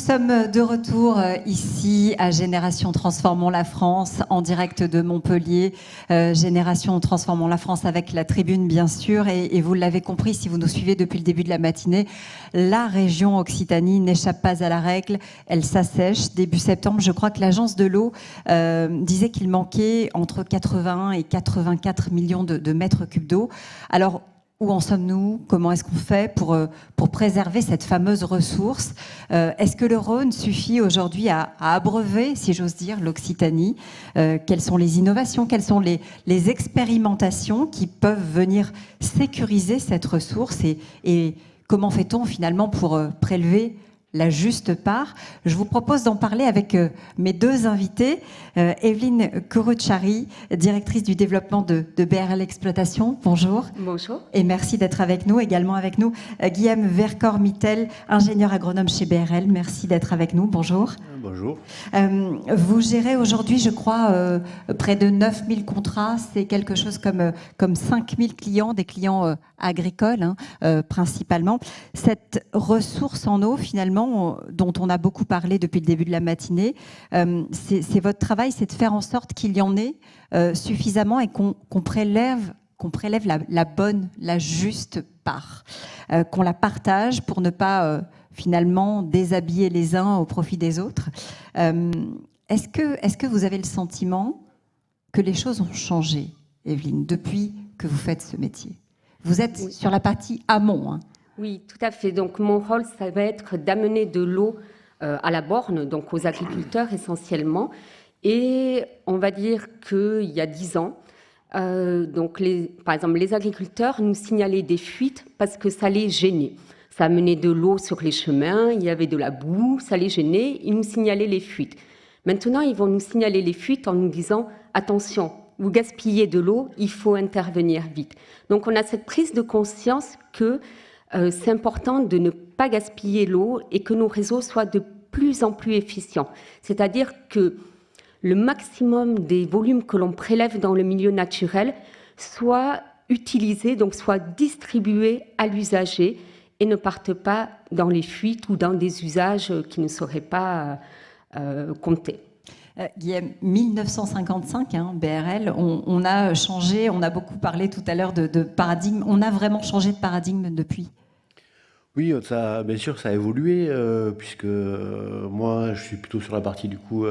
sommes de retour ici à Génération Transformons la France, en direct de Montpellier. Génération Transformons la France avec la tribune, bien sûr. Et vous l'avez compris, si vous nous suivez depuis le début de la matinée, la région Occitanie n'échappe pas à la règle. Elle s'assèche. Début septembre, je crois que l'Agence de l'eau disait qu'il manquait entre 81 et 84 millions de mètres cubes d'eau. Alors, où en sommes-nous? Comment est-ce qu'on fait pour préserver cette fameuse ressource? Est-ce que le Rhône suffit aujourd'hui à abreuver, si j'ose dire, l'Occitanie? Quelles sont les innovations? Quelles sont les expérimentations qui peuvent venir sécuriser cette ressource? Et comment fait-on finalement pour prélever la juste part? Je vous propose d'en parler avec mes deux invités. Evelyne Kuruchari, directrice du développement de BRL Exploitation. Bonjour. Bonjour. Et merci d'être avec nous. Également avec nous, Guillaume Vercors-Mittel, ingénieur agronome chez BRL. Merci d'être avec nous. Bonjour. Bonjour. Vous gérez aujourd'hui, je crois, près de 9000 contrats. C'est quelque chose comme 5000 clients, des clients agricoles principalement. Cette ressource en eau, finalement, dont on a beaucoup parlé depuis le début de la matinée, c'est votre travail, c'est de faire en sorte qu'il y en ait suffisamment et qu'on prélève la bonne, la juste part, qu'on la partage pour ne pas finalement déshabiller les uns au profit des autres. Est-ce que vous avez le sentiment que les choses ont changé, Evelyne, depuis que vous faites ce métier? Vous êtes sur la partie amont. Oui, tout à fait. Donc mon rôle, ça va être d'amener de l'eau à la borne, donc aux agriculteurs essentiellement. Et on va dire qu'il y a 10 ans, par exemple, les agriculteurs nous signalaient des fuites parce que ça les gênait. Ça amenait de l'eau sur les chemins, il y avait de la boue, ça les gênait, ils nous signalaient les fuites. Maintenant, ils vont nous signaler les fuites en nous disant « Attention, vous gaspillez de l'eau, il faut intervenir vite ». Donc on a cette prise de conscience que c'est important de ne pas gaspiller l'eau et que nos réseaux soient de plus en plus efficients. C'est-à-dire que le maximum des volumes que l'on prélève dans le milieu naturel soit utilisé, donc soit distribué à l'usager et ne partent pas dans les fuites ou dans des usages qui ne seraient pas comptés. Guillaume, 1955, BRL, on a changé, on a beaucoup parlé tout à l'heure de paradigme. On a vraiment changé de paradigme depuis? Oui, bien sûr, ça a évolué, puisque moi, je suis plutôt sur la partie du coup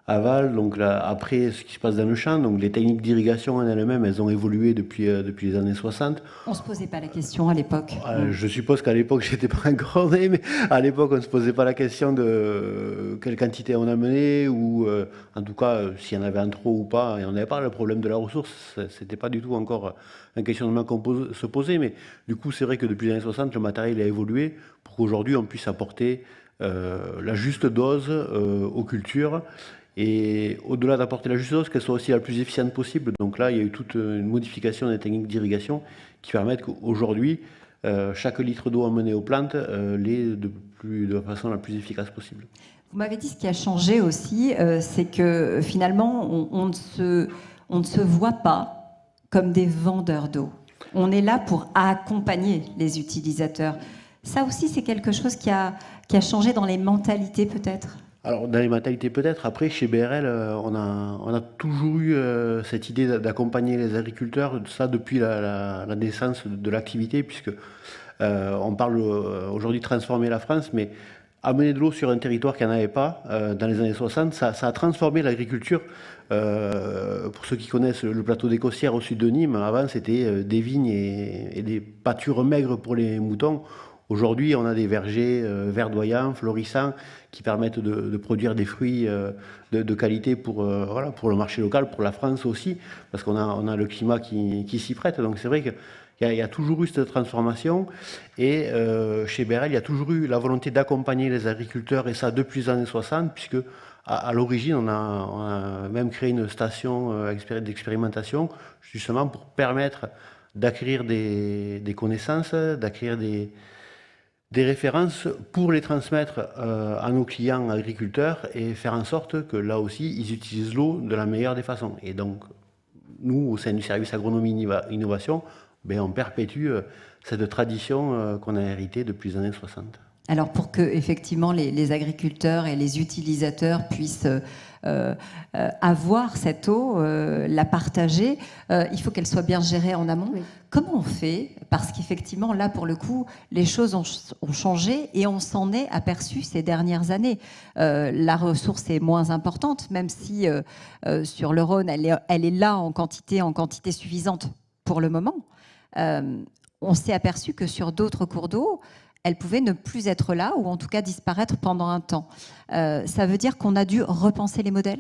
aval. Donc là, après, ce qui se passe dans le champ, donc les techniques d'irrigation en elles-mêmes, elles ont évolué depuis les années 60. On ne se posait pas la question à l'époque. Je suppose qu'à l'époque, j'étais pas encore né, mais à l'époque, on ne se posait pas la question de quelle quantité on amenait, ou en tout cas, s'il y en avait un trop ou pas, et on n'avait pas le problème de la ressource. C'était pas du tout encore un questionnement qu'on se posait, mais du coup, c'est vrai que depuis les années 60, le matériel a évolué pour qu'aujourd'hui, on puisse apporter la juste dose aux cultures. Et au-delà d'apporter la juste dose, qu'elle soit aussi la plus efficiente possible. Donc là, il y a eu toute une modification des techniques d'irrigation qui permettent qu'aujourd'hui, chaque litre d'eau emmené aux plantes l'est de façon la plus efficace possible. Vous m'avez dit ce qui a changé aussi, c'est que finalement, on ne se voit pas comme des vendeurs d'eau. On est là pour accompagner les utilisateurs. Ça aussi, c'est quelque chose qui a changé dans les mentalités peut-être? Alors, dans les mentalités peut-être. Après, chez BRL, on a toujours eu cette idée d'accompagner les agriculteurs, ça depuis la naissance de l'activité, puisque on parle aujourd'hui de transformer la France, mais amener de l'eau sur un territoire qui n'en avait pas dans les années 60, ça a transformé l'agriculture. Pour ceux qui connaissent le plateau des Cossières au sud de Nîmes, avant c'était des vignes et des pâtures maigres pour les moutons. Aujourd'hui, on a des vergers verdoyants, florissants, qui permettent de produire des fruits de qualité pour le marché local, pour la France aussi, parce qu'on a le climat qui s'y prête. Donc c'est vrai qu'il y a toujours eu cette transformation. Et chez BRL, il y a toujours eu la volonté d'accompagner les agriculteurs, et ça depuis les années 60, puisque à l'origine, on a même créé une station d'expérimentation, justement pour permettre d'acquérir des connaissances, d'acquérir des références pour les transmettre à nos clients agriculteurs et faire en sorte que là aussi, ils utilisent l'eau de la meilleure des façons. Et donc, nous, au sein du service agronomie innovation, on perpétue cette tradition qu'on a héritée depuis les années 60. Alors pour que effectivement les agriculteurs et les utilisateurs puissent avoir cette eau, la partager, il faut qu'elle soit bien gérée en amont. Oui. Comment on fait? Parce qu'effectivement, là, pour le coup, les choses ont changé et on s'en est aperçu ces dernières années. La ressource est moins importante, même si sur le Rhône, elle est là en quantité suffisante pour le moment. On s'est aperçu que sur d'autres cours d'eau, elle pouvait ne plus être là ou en tout cas disparaître pendant un temps. Ça veut dire qu'on a dû repenser les modèles?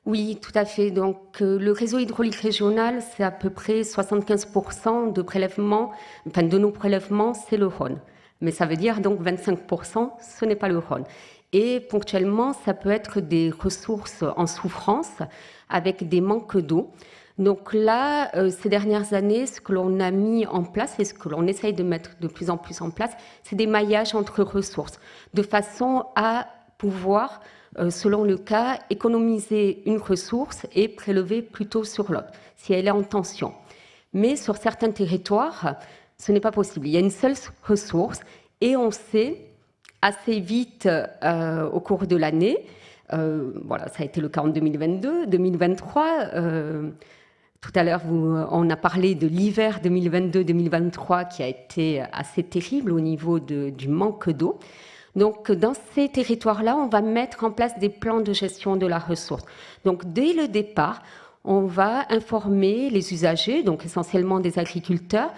Oui, tout à fait. Donc, le réseau hydraulique régional, c'est à peu près 75% de prélèvements, enfin, de nos prélèvements, c'est le Rhône. Mais ça veut dire donc 25%, ce n'est pas le Rhône. Et ponctuellement, ça peut être des ressources en souffrance avec des manques d'eau. Donc là, ces dernières années, ce que l'on a mis en place et ce que l'on essaye de mettre de plus en plus en place, c'est des maillages entre ressources, de façon à pouvoir, selon le cas, économiser une ressource et prélever plutôt sur l'autre, si elle est en tension. Mais sur certains territoires, ce n'est pas possible. Il y a une seule ressource et on sait assez vite au cours de l'année, voilà, ça a été le cas en 2022, 2023, tout à l'heure, on a parlé de l'hiver 2022-2023 qui a été assez terrible au niveau du manque d'eau. Donc, dans ces territoires-là, on va mettre en place des plans de gestion de la ressource. Donc, dès le départ, on va informer les usagers, donc essentiellement des agriculteurs,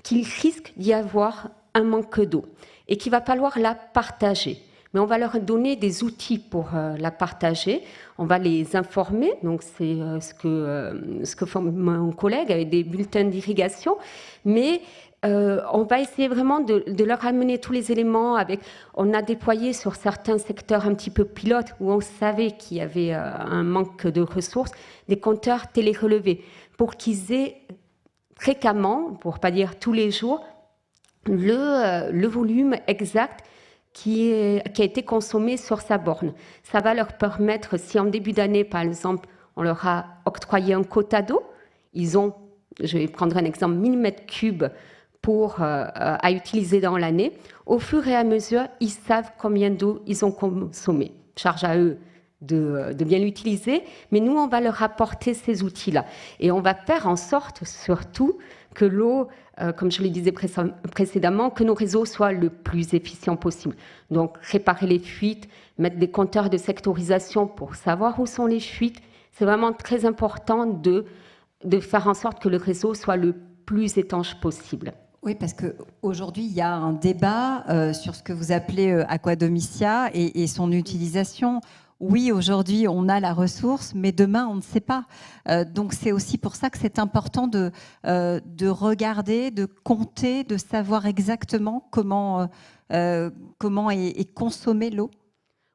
qu'il risque d'y avoir un manque d'eau et qu'il va falloir la partager. Mais on va leur donner des outils pour la partager. On va les informer. Donc, c'est ce que fait mon collègue avec des bulletins d'irrigation. Mais on va essayer vraiment de leur amener tous les éléments. On a déployé sur certains secteurs un petit peu pilotes où on savait qu'il y avait un manque de ressources, des compteurs télérelevés pour qu'ils aient fréquemment, pour ne pas dire tous les jours, le volume exact qui a été consommé sur sa borne. Ça va leur permettre, si en début d'année, par exemple, on leur a octroyé un quota d'eau, ils ont, je vais prendre un exemple, 1000 mètres cubes à utiliser dans l'année. Au fur et à mesure, ils savent combien d'eau ils ont consommé. Charge à eux de bien l'utiliser, mais nous, on va leur apporter ces outils-là. Et on va faire en sorte, surtout, que l'eau, comme je le disais précédemment, que nos réseaux soient le plus efficients possible. Donc, réparer les fuites, mettre des compteurs de sectorisation pour savoir où sont les fuites. C'est vraiment très important de faire en sorte que le réseau soit le plus étanche possible. Oui, parce qu'aujourd'hui, il y a un débat sur ce que vous appelez aquadomicia et son utilisation. Oui, aujourd'hui, on a la ressource, mais demain, on ne sait pas. Donc, c'est aussi pour ça que c'est important de regarder, de compter, de savoir exactement comment est consommée l'eau.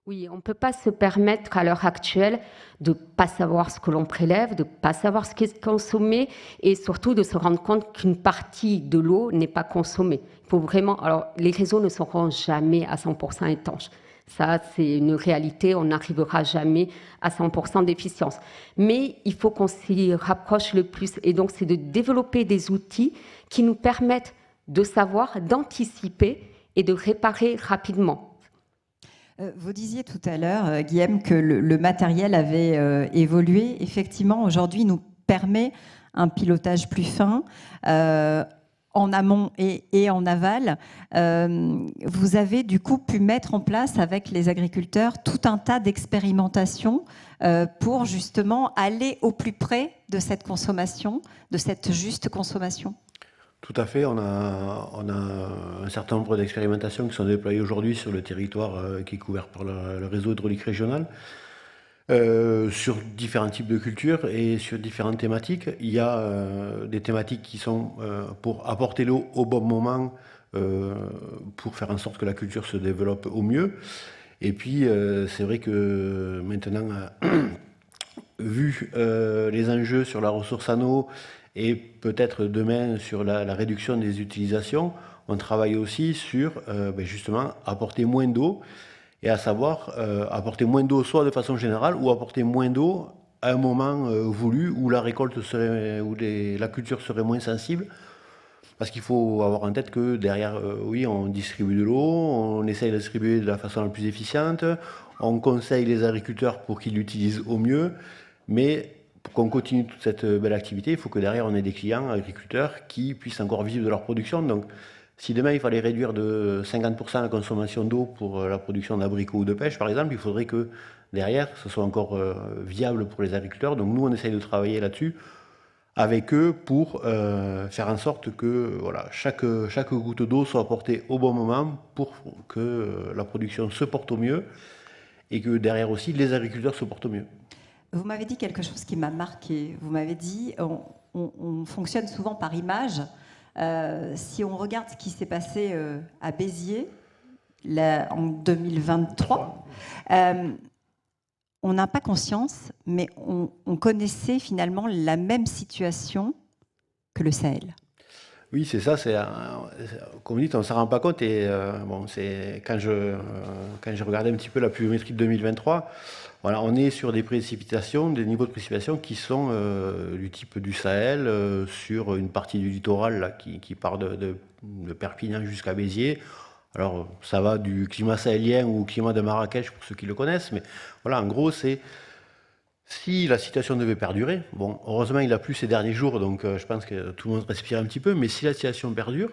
Oui, on ne peut pas se permettre à l'heure actuelle de ne pas savoir ce que l'on prélève, de ne pas savoir ce qui est consommé et surtout de se rendre compte qu'une partie de l'eau n'est pas consommée. Il faut vraiment. Alors, les réseaux ne seront jamais à 100% étanches. Ça, c'est une réalité, on n'arrivera jamais à 100% d'efficience. Mais il faut qu'on s'y rapproche le plus. Et donc, c'est de développer des outils qui nous permettent de savoir, d'anticiper et de réparer rapidement. Vous disiez tout à l'heure, Guillaume, que le matériel avait évolué. Effectivement, aujourd'hui, il nous permet un pilotage plus fin en amont et en aval. Vous avez du coup pu mettre en place avec les agriculteurs tout un tas d'expérimentations pour justement aller au plus près de cette consommation, de cette juste consommation. Tout à fait, on a un certain nombre d'expérimentations qui sont déployées aujourd'hui sur le territoire qui est couvert par le réseau hydraulique régional, sur différents types de cultures et sur différentes thématiques. Il y a des thématiques qui sont pour apporter l'eau au bon moment, pour faire en sorte que la culture se développe au mieux. Et puis, c'est vrai que maintenant, vu les enjeux sur la ressource en eau, et peut-être demain sur la réduction des utilisations, on travaille aussi sur justement apporter moins d'eau, et à savoir apporter moins d'eau soit de façon générale ou apporter moins d'eau à un moment voulu où la récolte serait, où la culture serait moins sensible, Parce qu'il faut avoir en tête que derrière, oui, on distribue de l'eau, on essaye de distribuer de la façon la plus efficiente, on conseille les agriculteurs pour qu'ils l'utilisent au mieux, mais pour qu'on continue toute cette belle activité, il faut que derrière on ait des clients agriculteurs qui puissent encore vivre de leur production. Donc, si demain il fallait réduire de 50% la consommation d'eau pour la production d'abricots ou de pêche, par exemple, il faudrait que derrière ce soit encore viable pour les agriculteurs. Donc, nous, on essaye de travailler là-dessus avec eux pour faire en sorte que voilà, chaque goutte d'eau soit apportée au bon moment pour que la production se porte au mieux et que derrière aussi les agriculteurs se portent au mieux. Vous m'avez dit quelque chose qui m'a marqué. Vous m'avez dit, on fonctionne souvent par image. Si on regarde ce qui s'est passé à Béziers en 2023, on n'a pas conscience, mais on connaissait finalement la même situation que le Sahel. Oui, c'est ça. Comme vous dites, on ne s'en rend pas compte. Et bon, quand j'ai regardé un petit peu la pluviométrie de 2023, voilà, on est sur des précipitations, des niveaux de précipitation qui sont du type du Sahel, sur une partie du littoral là, qui part de Perpignan jusqu'à Béziers. Alors, ça va du climat sahélien au climat de Marrakech pour ceux qui le connaissent, mais voilà, en gros, c'est si la situation devait perdurer, bon, heureusement il a plu ces derniers jours, donc je pense que tout le monde respire un petit peu, mais si la situation perdure,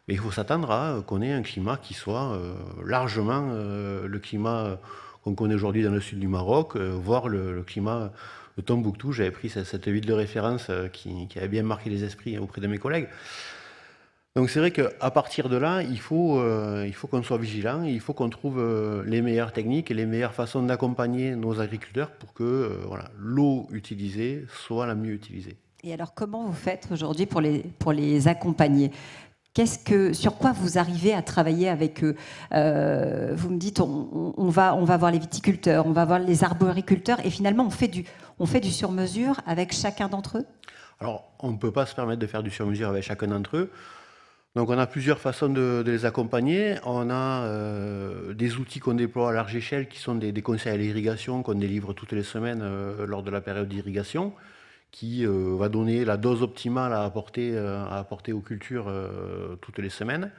mais il faut s'attendre à qu'on ait un climat qui soit largement le climat qu'on connaît aujourd'hui dans le sud du Maroc, voire le climat de Tombouctou. J'avais pris cette ville de référence qui avait bien marqué les esprits auprès de mes collègues. Donc c'est vrai qu'à partir de là, il faut qu'on soit vigilant, il faut qu'on trouve les meilleures techniques et les meilleures façons d'accompagner nos agriculteurs pour que voilà, l'eau utilisée soit la mieux utilisée. Et alors, comment vous faites aujourd'hui pour les accompagner ? Sur quoi vous arrivez à travailler avec eux ? Vous me dites, on va voir les viticulteurs, on va voir les arboriculteurs, et finalement, on fait du sur-mesure avec chacun d'entre eux ? Alors, on ne peut pas se permettre de faire du sur-mesure avec chacun d'entre eux. Donc, on a plusieurs façons de les accompagner. On a des outils qu'on déploie à large échelle, qui sont des conseils à l'irrigation qu'on délivre toutes les semaines lors de la période d'irrigation, qui va donner la dose optimale à apporter aux cultures toutes les semaines.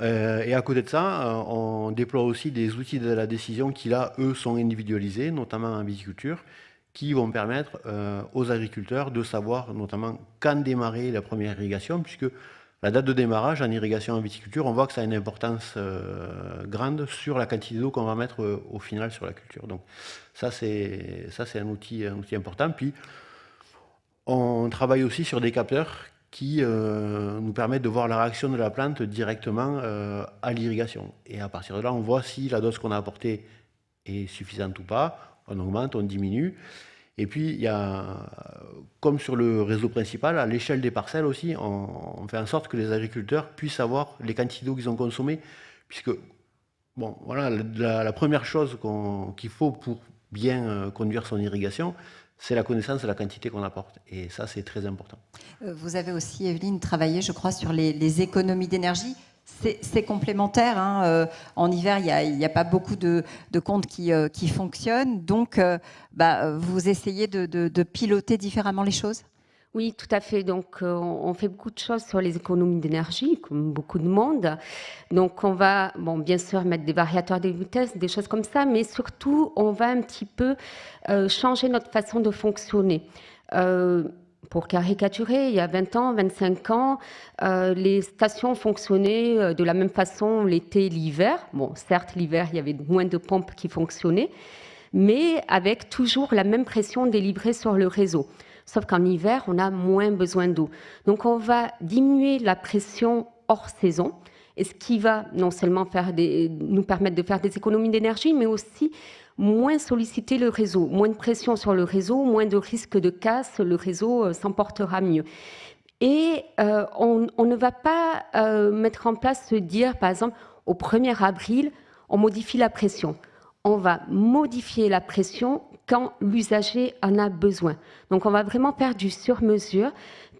Et à côté de ça, on déploie aussi des outils de la décision qui, là, eux, sont individualisés, notamment en viticulture, qui vont permettre aux agriculteurs de savoir notamment quand démarrer la première irrigation, puisque la date de démarrage en irrigation en viticulture, on voit que ça a une importance grande sur la quantité d'eau qu'on va mettre au final sur la culture. Donc ça, c'est un outil important. Puis, on travaille aussi sur des capteurs qui nous permettent de voir la réaction de la plante directement à l'irrigation. Et à partir de là, on voit si la dose qu'on a apportée est suffisante ou pas. On augmente, on diminue. Et puis, il y a, comme sur le réseau principal, à l'échelle des parcelles aussi, on fait en sorte que les agriculteurs puissent savoir les quantités d'eau qu'ils ont consommées, puisque, bon, voilà, la première chose qu'il faut pour bien conduire son irrigation, c'est la connaissance de la quantité qu'on apporte. Et ça, c'est très important. Vous avez aussi, Evelyne, travaillé, je crois, sur les économies d'énergie. C'est complémentaire. Hein. En hiver, il n'y a pas beaucoup de comptes qui fonctionnent. Donc, vous essayez de piloter différemment les choses ? Oui, tout à fait. Donc, on fait beaucoup de choses sur les économies d'énergie, comme beaucoup de monde. Donc, on va, bien sûr, mettre des variateurs de vitesse, des choses comme ça, mais surtout, on va un petit peu changer notre façon de fonctionner. Pour caricaturer, il y a 20 ans, 25 ans, les stations fonctionnaient de la même façon l'été et l'hiver. Bon, certes, l'hiver, il y avait moins de pompes qui fonctionnaient, mais avec toujours la même pression délivrée sur le réseau. Sauf qu'en hiver, on a moins besoin d'eau. Donc, on va diminuer la pression hors saison, et ce qui va non seulement nous permettre de faire des économies d'énergie, mais aussi moins solliciter le réseau, moins de pression sur le réseau, moins de risque de casse, le réseau s'en portera mieux. Et on ne va pas mettre en place se dire, par exemple, au 1er avril, on modifie la pression. On va modifier la pression quand l'usager en a besoin. Donc, on va vraiment faire du sur-mesure.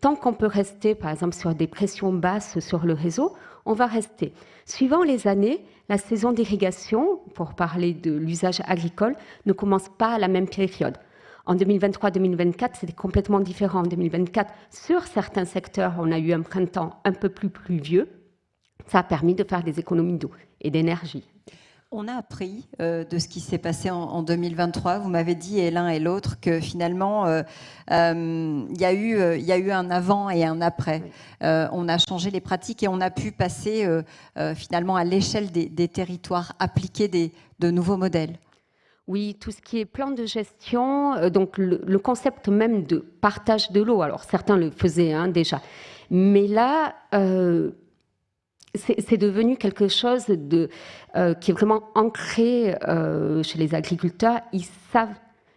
Tant qu'on peut rester, par exemple, sur des pressions basses sur le réseau, on va rester. Suivant les années, la saison d'irrigation, pour parler de l'usage agricole, ne commence pas à la même période. En 2023-2024, c'était complètement différent. En 2024, sur certains secteurs, on a eu un printemps un peu plus pluvieux. Ça a permis de faire des économies d'eau et d'énergie. On a appris de ce qui s'est passé en 2023. Vous m'avez dit, et l'un et l'autre, que finalement, il y a eu un avant et un après. Oui. On a changé les pratiques et on a pu passer finalement à l'échelle des territoires, appliquer de nouveaux modèles. Oui, tout ce qui est plan de gestion, donc le concept même de partage de l'eau. Alors certains le faisaient déjà, mais là, c'est devenu quelque chose qui est vraiment ancré chez les agriculteurs. Ils savent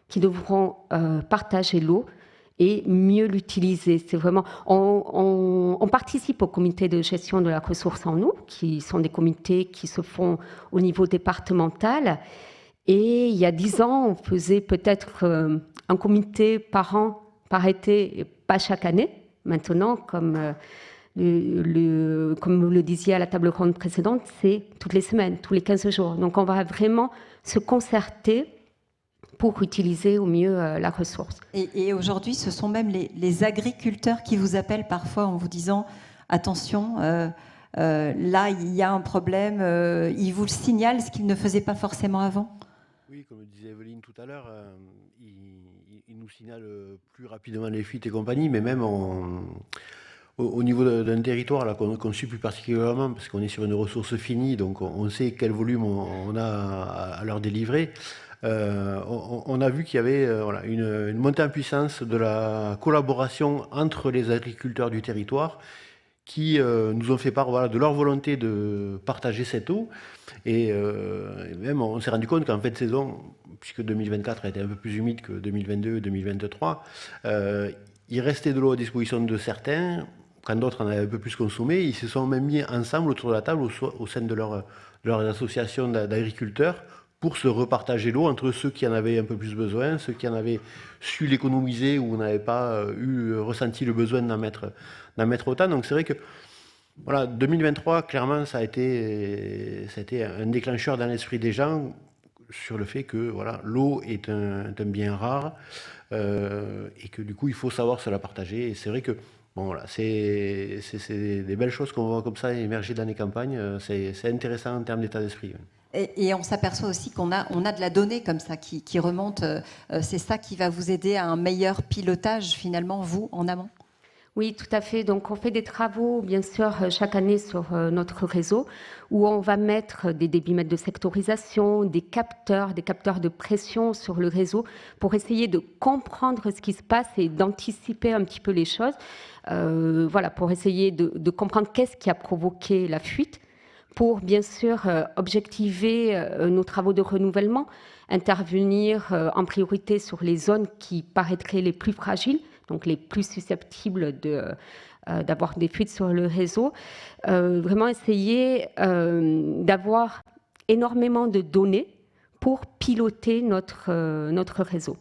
qu'ils devront partager l'eau et mieux l'utiliser. C'est vraiment, on participe au comité de gestion de la ressource en eau, qui sont des comités qui se font au niveau départemental. Et il y a 10 ans, on faisait peut-être un comité par an, par été, et pas chaque année. Maintenant, comme vous le disiez à la table ronde précédente, c'est toutes les semaines, tous les 15 jours. Donc on va vraiment se concerter pour utiliser au mieux la ressource. Et aujourd'hui, ce sont même les agriculteurs qui vous appellent parfois en vous disant « Attention, là, il y a un problème », ils vous le signalent, ce qu'ils ne faisaient pas forcément avant. Oui, comme le disait Evelyne tout à l'heure, il nous signale plus rapidement les fuites et compagnie, mais même au niveau d'un territoire là, qu'on suit plus particulièrement, parce qu'on est sur une ressource finie, donc on sait quel volume on a à leur délivrer. On a vu qu'il y avait voilà, une montée en puissance de la collaboration entre les agriculteurs du territoire qui nous ont fait part voilà, de leur volonté de partager cette eau. Et même on s'est rendu compte qu'en fait saison, puisque 2024 a été un peu plus humide que 2022 et 2023, il restait de l'eau à disposition de certains, quand d'autres en avaient un peu plus consommé. Ils se sont même mis ensemble autour de la table au sein de leurs associations d'agriculteurs pour se repartager l'eau entre ceux qui en avaient un peu plus besoin, ceux qui en avaient su l'économiser ou n'avaient pas ressenti le besoin d'en mettre autant. Donc c'est vrai que voilà, 2023, clairement, ça a été un déclencheur dans l'esprit des gens sur le fait que voilà, l'eau est un bien rare et que du coup, il faut savoir se la partager. Et c'est vrai que bon, voilà, c'est des belles choses qu'on voit comme ça émerger dans les campagnes. C'est intéressant en termes d'état d'esprit. Et on s'aperçoit aussi qu'on a de la donnée comme ça qui remonte. C'est ça qui va vous aider à un meilleur pilotage, finalement, vous, en amont? Oui, tout à fait. Donc, on fait des travaux, bien sûr, chaque année sur notre réseau, où on va mettre des débitmètres de sectorisation, des capteurs de pression sur le réseau, pour essayer de comprendre ce qui se passe et d'anticiper un petit peu les choses. Voilà, pour essayer de comprendre qu'est-ce qui a provoqué la fuite, pour bien sûr objectiver nos travaux de renouvellement, intervenir en priorité sur les zones qui paraîtraient les plus fragiles, donc les plus susceptibles d'avoir des fuites sur le réseau. Vraiment essayer d'avoir énormément de données pour piloter notre réseau.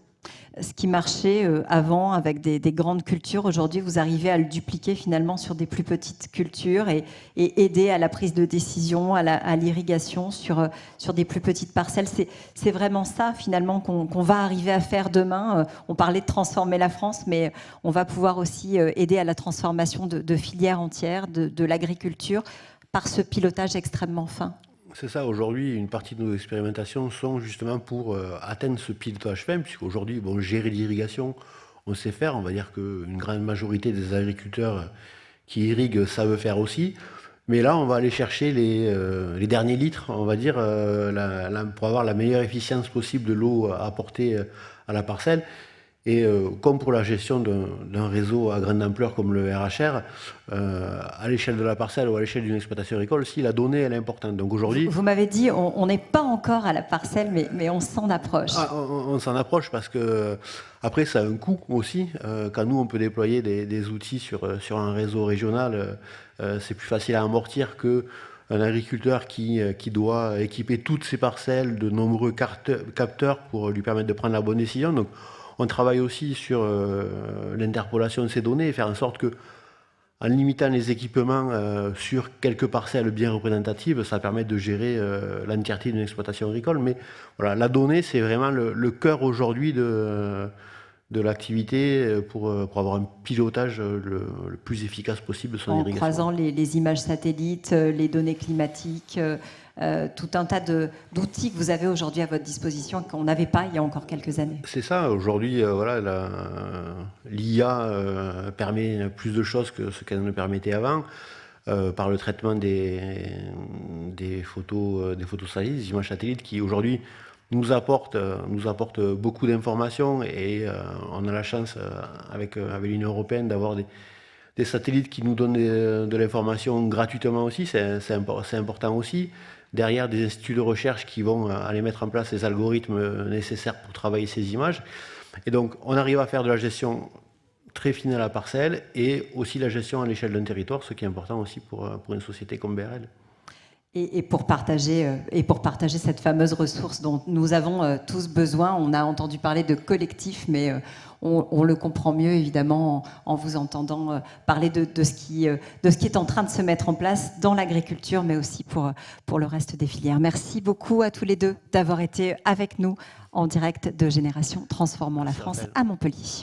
Ce qui marchait avant avec des grandes cultures, aujourd'hui, vous arrivez à le dupliquer finalement sur des plus petites cultures et aider à la prise de décision, à l'irrigation sur des plus petites parcelles. C'est vraiment ça finalement qu'on va arriver à faire demain. On parlait de transformer la France, mais on va pouvoir aussi aider à la transformation de filières entières, de l'agriculture, par ce pilotage extrêmement fin. C'est ça, aujourd'hui, une partie de nos expérimentations sont justement pour atteindre ce pilotage fin, puisqu'aujourd'hui, bon, gérer l'irrigation, on sait faire. On va dire qu'une grande majorité des agriculteurs qui irriguent savent faire aussi. Mais là, on va aller chercher les derniers litres, on va dire, pour avoir la meilleure efficience possible de l'eau apportée à la parcelle. Et comme pour la gestion d'un réseau à grande ampleur comme le RHR, à l'échelle de la parcelle ou à l'échelle d'une exploitation agricole, si la donnée elle est importante. Donc aujourd'hui, vous m'avez dit, on n'est pas encore à la parcelle, mais on s'en approche. On s'en approche parce que après ça a un coût aussi. Quand nous on peut déployer des outils sur un réseau régional, c'est plus facile à amortir que un agriculteur qui doit équiper toutes ses parcelles de nombreux capteurs pour lui permettre de prendre la bonne décision. Donc on travaille aussi sur l'interpolation de ces données et faire en sorte que, en limitant les équipements sur quelques parcelles bien représentatives, ça permet de gérer l'entièreté d'une exploitation agricole. Mais voilà, la donnée, c'est vraiment le cœur aujourd'hui de de l'activité pour avoir un pilotage le plus efficace possible de son En irrigation. croisant les images satellites, les données climatiques, tout un tas d'outils que vous avez aujourd'hui à votre disposition qu'on n'avait pas il y a encore quelques années. C'est ça, aujourd'hui, voilà, l'IA permet plus de choses que ce qu'elle ne permettait avant, par le traitement des photos satellites, des images satellites qui aujourd'hui nous apportent beaucoup d'informations et on a la chance avec l'Union européenne d'avoir des satellites qui nous donnent de l'information gratuitement aussi, c'est important aussi. Derrière, des instituts de recherche qui vont aller mettre en place les algorithmes nécessaires pour travailler ces images. Et donc, on arrive à faire de la gestion très fine à la parcelle et aussi la gestion à l'échelle d'un territoire, ce qui est important aussi pour une société comme BRL. Et pour partager cette fameuse ressource dont nous avons tous besoin. On a entendu parler de collectif, mais on le comprend mieux évidemment en vous entendant parler de ce qui est en train de se mettre en place dans l'agriculture, mais aussi pour le reste des filières. Merci beaucoup à tous les deux d'avoir été avec nous en direct de Génération Transformons la France à Montpellier.